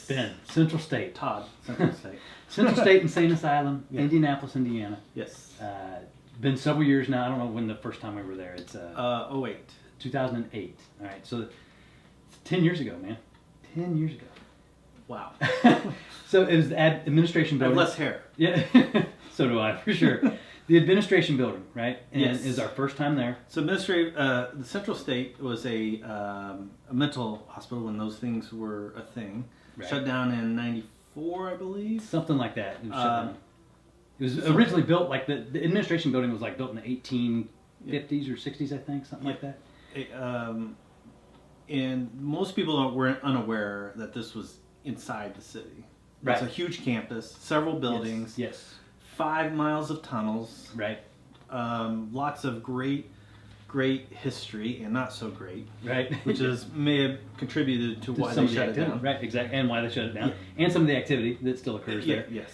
Ben, Central State. Todd, Central State. Central State Insane Asylum, Indianapolis, Indiana. Yes. Been several years now. I don't know when the first time we were there. It's 08. 2008. All right, so it's 10 years ago, man. 10 years ago. Wow. So it was the administration building. I have less hair. Yeah, so do I, for sure. The administration building, right? And yes. Is our first time there. So the Central State was a mental hospital when those things were a thing. Right. Shut down in '94, I believe. Something like that. It was shut down. It was originally built, like the administration building was like built in the 1850s or 60s, I think, something like that. And most people weren't unaware that this was inside the city. Right. It's a huge campus, several buildings, yes. 5 miles of tunnels, right? Lots of great history and not so great, right? Which may have contributed to why they shut it down, right? Exactly, and why they shut it down, and some of the activity that still occurs there. Yes.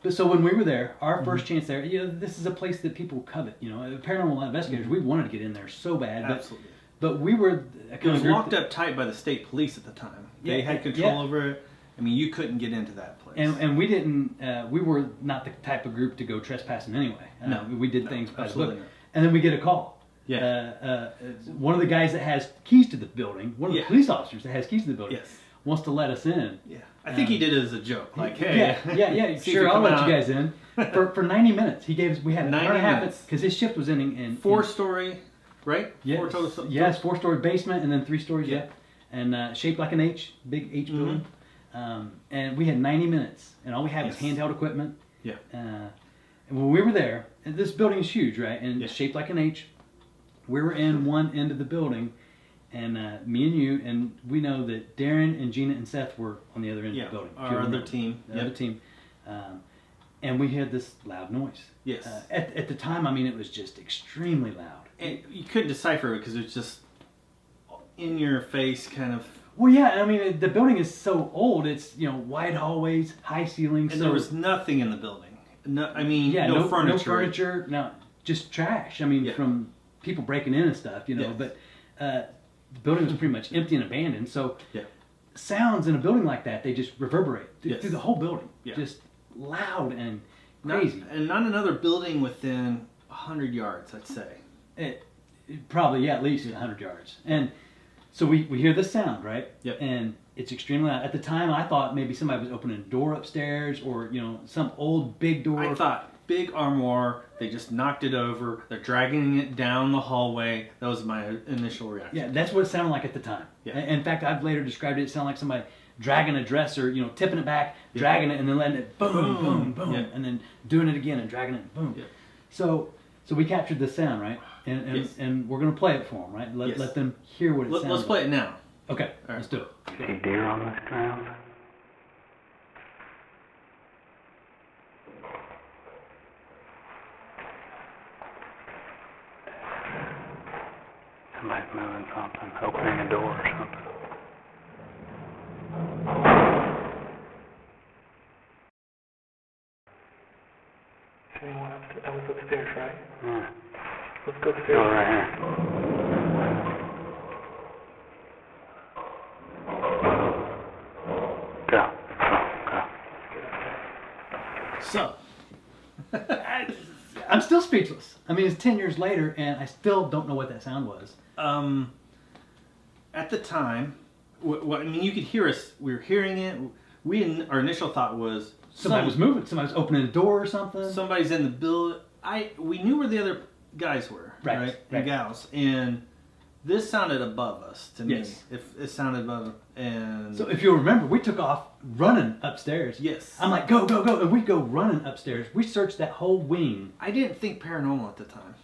But so when we were there, our first chance there, this is a place that people covet. Paranormal investigators, we wanted to get in there so bad, absolutely. But we were it was locked up tight by the state police at the time. They had control over it. I mean, you couldn't get into that place. And we didn't. We were not the type of group to go trespassing anyway. No, we did things by the book. Not. And then we get a call. Yeah. One of the guys that has keys to the building, one of the police officers that has keys to the building, wants to let us in. Yeah. I think he did it as a joke. Like, hey. Yeah. Sure, I'll let you guys in. For 90 minutes. We had an hour and a half because his shift was ending in 4-story. Right? Yes. 4-story basement and then 3 stories. Yeah. And shaped like an H, big H building. And we had 90 minutes, and all we had was handheld equipment. Yeah. And when we were there, and this building is huge, right? And it's shaped like an H. We were in one end of the building, and me and you, and we know that Darren and Gina and Seth were on the other end of the building. Our other team. The other team. And we had this loud noise. Yes. At the time, I mean, it was just extremely loud. And you couldn't decipher it because it was just in your face kind of. Well, yeah, I mean, the building is so old. It's, wide hallways, high ceilings. And there was nothing in the building. No furniture. No furniture, no, just trash. I mean, from people breaking in and stuff, but the building was pretty much empty and abandoned. So sounds in a building like that, they just reverberate through the whole building. Yeah. Just loud and crazy. Not another building within 100 yards, I'd say. Probably, at least 100 yards. And so we hear this sound, right? Yep. And it's extremely loud. At the time, I thought maybe somebody was opening a door upstairs or, some old big door. I thought big armoire, they just knocked it over, they're dragging it down the hallway. That was my initial reaction. Yeah, that's what it sounded like at the time. Yeah. In fact, I've later described it sounded like somebody dragging a dresser, tipping it back, dragging it, and then letting it boom, and then doing it again and dragging it, boom. Yeah. So we captured the sound, right? And we're going to play it for them, right? Let them hear what it sounds like. Let's play it now. Okay, let's do it. You see deer on this ground? Somebody's moving something, opening a door or something. See anyone upstairs? I was upstairs, right? Yeah. Let's go upstairs. Go right here. Go. So, I'm still speechless. I mean, it's 10 years later, and I still don't know what that sound was. At the time, you could hear us. We were hearing it. Our initial thought was somebody was moving. Somebody was opening a door or something. Somebody's in the building. We knew where the other guys were, right? And gals, and this sounded above us to me. Yes. If it sounded above, and so if you'll remember, we took off running upstairs. Yes. I'm like, go, and we go running upstairs. We searched that whole wing. I didn't think paranormal at the time.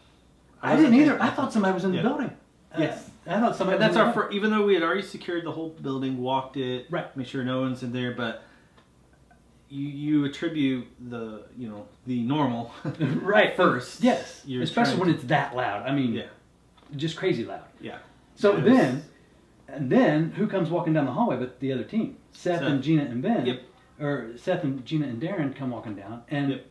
I didn't either. I thought somebody was in the building. Yes. I thought somebody. And that's our first, even though we had already secured the whole building, walked it, right, make sure no one's in there, but you attribute the normal right first. Yes. Especially when it's that loud. I mean, just crazy loud. Yeah. So then who comes walking down the hallway but the other team? Seth and Gina and Ben. Yep. Or Seth and Gina and Darren come walking down, and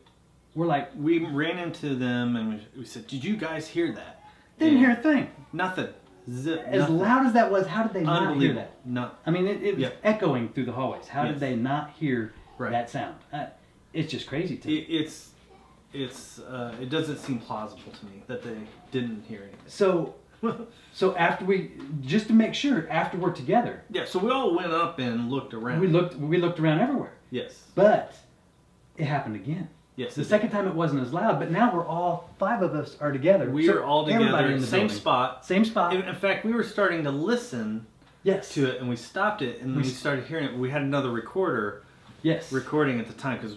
we're like, we ran into them and we said, "Did you guys hear that?" Didn't hear a thing. Nothing. Zip. As nothing. loud as that was, how did they not hear Unbelievable. that? No. I mean, it was echoing through the hallways. How did they not hear that sound? It's just crazy to me. It doesn't seem plausible to me that they didn't hear anything. So after just to make sure, after we're together. Yeah, so we all went up and looked around. We looked around everywhere. Yes. But it happened again. Yes. The second time it wasn't as loud, but now we're all 5 of us are together. We are all together everybody in the same spot. Same spot. In fact, we were starting to listen to it, and we stopped it, and then we started hearing it. We had another recorder recording at the time because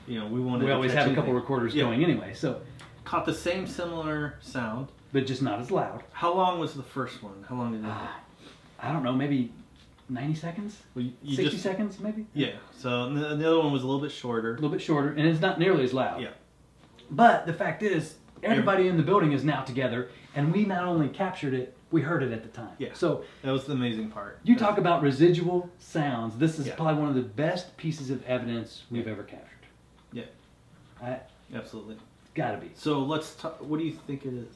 we wanted we to always catch have a couple anything. recorders going anyway. So caught the same similar sound. But just not as loud. How long was the first one? How long did it I don't know, maybe 90 seconds? Well, 60 seconds, maybe? Yeah. So the other one was a little bit shorter. A little bit shorter, and it's not nearly as loud. Yeah. But the fact is, everybody in the building is now together, and we not only captured it, we heard it at the time. Yeah. So that was the amazing part. You talk about residual sounds. This is probably one of the best pieces of evidence we've ever captured. Yeah. Absolutely. Gotta be. So let's talk. What do you think it is?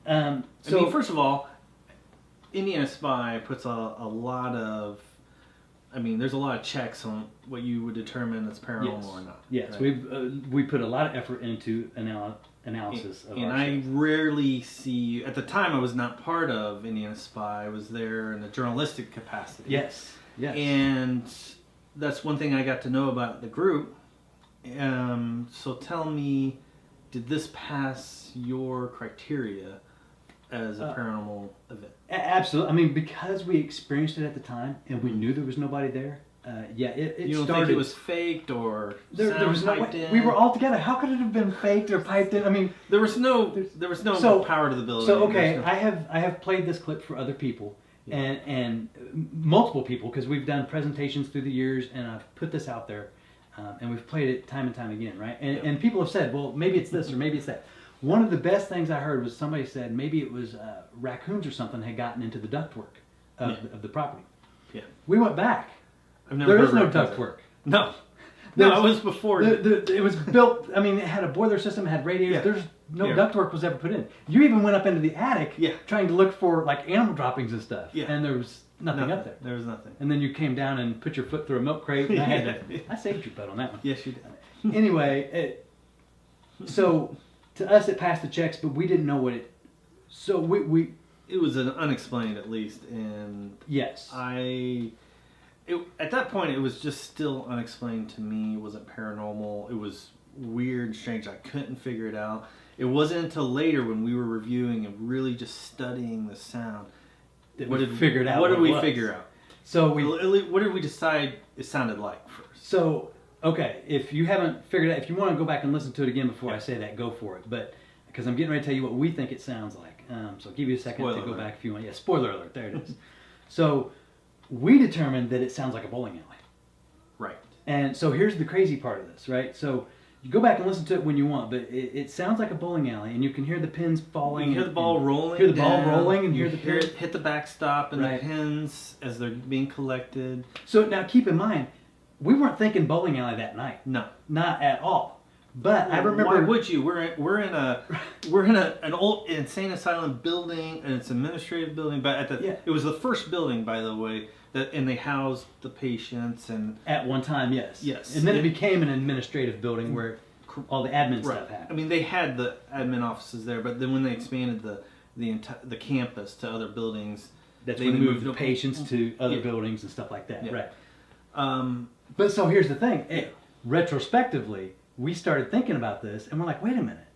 I mean, first of all, Indiana Spy puts a lot of. I mean, there's a lot of checks on what you would determine as paranormal or not. Yes, right? we put a lot of effort into analysis of and our I rarely see. At the time, I was not part of Indiana Spy. I was there in a journalistic capacity. Yes. And that's one thing I got to know about the group. So tell me, did this pass your criteria as a paranormal event? Absolutely. I mean, because we experienced it at the time and we knew there was nobody there. It you don't started. think it was faked or there was no piped way. in? We were all together. How could it have been faked or piped in? I mean, there was no power to the building. So okay, I have played this clip for other people and multiple people because we've done presentations through the years and I've put this out there and we've played it time and time again, right? And people have said, well, maybe it's this or maybe it's that. One of the best things I heard was somebody said maybe it was raccoons or something had gotten into the ductwork of the property. Yeah. We went back. There is no ductwork. No. No, it was before. It was built, I mean, it had a boiler system, it had radiators. Yeah. There's no ductwork was ever put in. You even went up into the attic trying to look for like animal droppings and stuff. Yeah. And there was nothing up there. There was nothing. And then you came down and put your foot through a milk crate. And I saved your butt on that one. Yes, you did. Anyway, so to us it passed the checks, but we didn't know what it. So we it was an unexplained at least, and yes, at that point it was just still unexplained to me. It wasn't paranormal. It was weird, strange. I couldn't figure it out. It wasn't until later when we were reviewing and really just studying the sound that we figured out. What did we figure out? So what did we decide it sounded like first? So okay, if you haven't figured out, if you want to go back and listen to it again before I say that, go for it. But because I'm getting ready to tell you what we think it sounds like, so I'll give you a second to go back if you want. Yeah, spoiler alert. There it is. So we determined that it sounds like a bowling alley. Right. And so here's the crazy part of this, right? So you go back and listen to it when you want, but it sounds like a bowling alley, and you can hear the pins falling. You hear the ball rolling. Hear the ball rolling, and you hear the pins. it hit the backstop and the pins as they're being collected. So now keep in mind, we weren't thinking bowling alley that night. No, not at all. But I remember. Why would you? We're in an old insane asylum building, and it's an administrative building. But it was the first building, by the way, and they housed the patients and at one time, yes. Yes. And then it became an administrative building where all the admin stuff happened. I mean, they had the admin offices there, but then when they expanded the campus to other buildings, that's when they moved the patients to other buildings and stuff like that. Yeah. Right. But so here's the thing. Retrospectively, we started thinking about this, and we're like, wait a minute.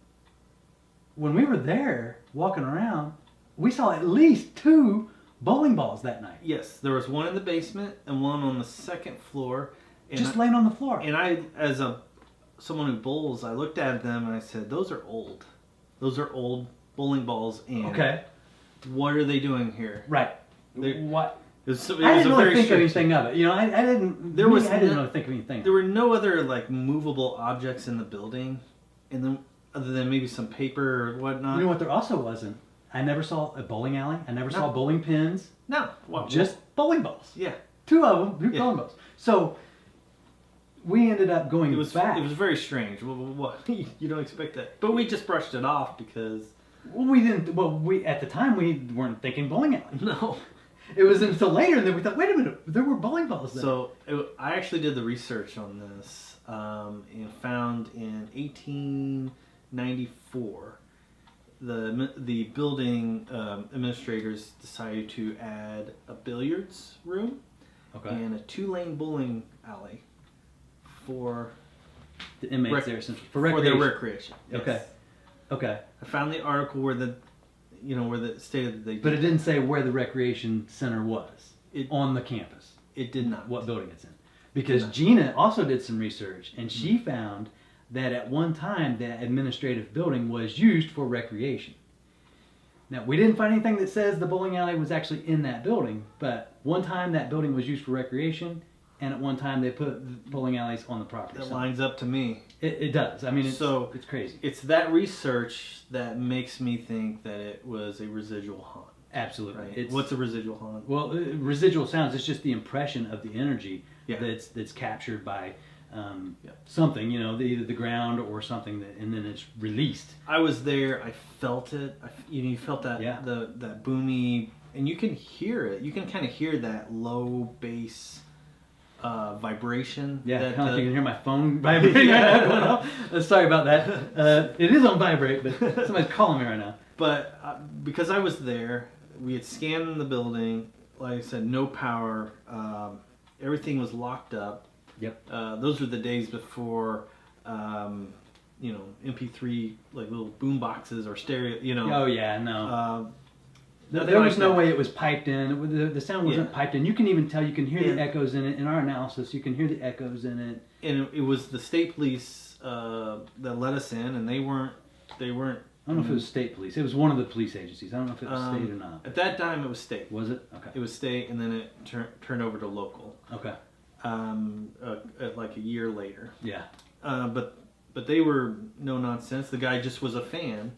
When we were there walking around, we saw at least 2 bowling balls that night. Yes, there was one in the basement and one on the second floor. Just laying on the floor. And I, as someone who bowls, I looked at them and I said, "Those are old. Those are old bowling balls." And what are they doing here? Right. What? It was I didn't really think anything of it. You know, I didn't. I didn't really think of anything. There were no other like movable objects in the building, and then other than maybe some paper or whatnot. You know what? There also wasn't. I never saw a bowling alley. I never saw bowling pins. No, just bowling balls. Yeah, 2 of them, bowling balls. So we ended up going back. It was very strange. What? You don't expect that, but we just brushed it off because Well, we didn't. Well, we at the time we weren't thinking bowling alley. No. It was until later that we thought, wait a minute, there were bowling balls there. So I actually did the research on this and found in 1894 the building administrators decided to add a billiards room and a 2-lane bowling alley for the inmates there essentially for their recreation. Yes. Okay. Okay. I found the article where the stated that they did. But it didn't say where the recreation center was on the campus. It did not. What building it's in. Because Gina also did some research, and she found that at one time that administrative building was used for recreation. Now, we didn't find anything that says the bowling alley was actually in that building, but one time that building was used for recreation, and at one time they put bowling alleys on the property. That lines up to me. It does. I mean, it's crazy. It's that research that makes me think that it was a residual haunt. Absolutely. Right? What's a residual haunt? Well, residual sounds, it's just the impression of the energy that's captured by something, either the ground or something, and then it's released. I was there. I felt it. You felt that that boomy, and you can hear it. You can kind of hear that low bass vibration. Yeah, kind of like you can hear my phone vibrating. Sorry about that. It is on vibrate, but somebody's calling me right now. But because I was there, we had scanned the building. Like I said, no power. Everything was locked up. Yep. Those were the days before, MP3 like little boom boxes or stereo. Oh yeah, no. There was no way it was piped in. The sound wasn't piped in. You can even tell. You can hear the echoes in it. In our analysis, you can hear the echoes in it. And it was the state police that let us in, and they weren't. I don't know if it was state police. It was one of the police agencies. I don't know if it was state or not. At that time, it was state. Was it? Okay. It was state, and then it turned over to local. Okay. Like a year later. Yeah. But they were no nonsense. The guy just was a fan.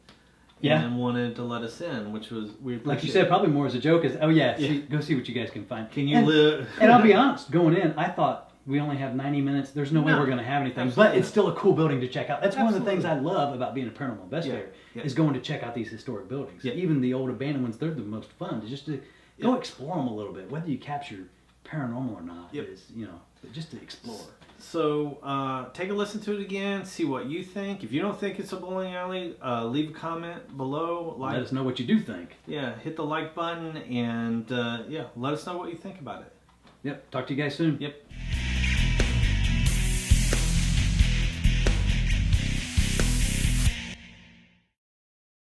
Yeah. And wanted to let us in, which was weird. Like you said, probably more as a joke. As go see what you guys can find. Can you live? And I'll be honest, going in, I thought we only have 90 minutes. There's no way we're going to have anything. Absolutely. But it's still a cool building to check out. That's one of the things I love about being a paranormal investigator is going to check out these historic buildings. Yeah. Even the old abandoned ones, they're the most fun. Just to go explore them a little bit. Whether you capture paranormal or not is, just to explore. So take a listen to it again, see what you think. If you don't think it's a bowling alley, leave a comment below. Let us know what you do think. Yeah, hit the like button and let us know what you think about it. Yep, talk to you guys soon. Yep.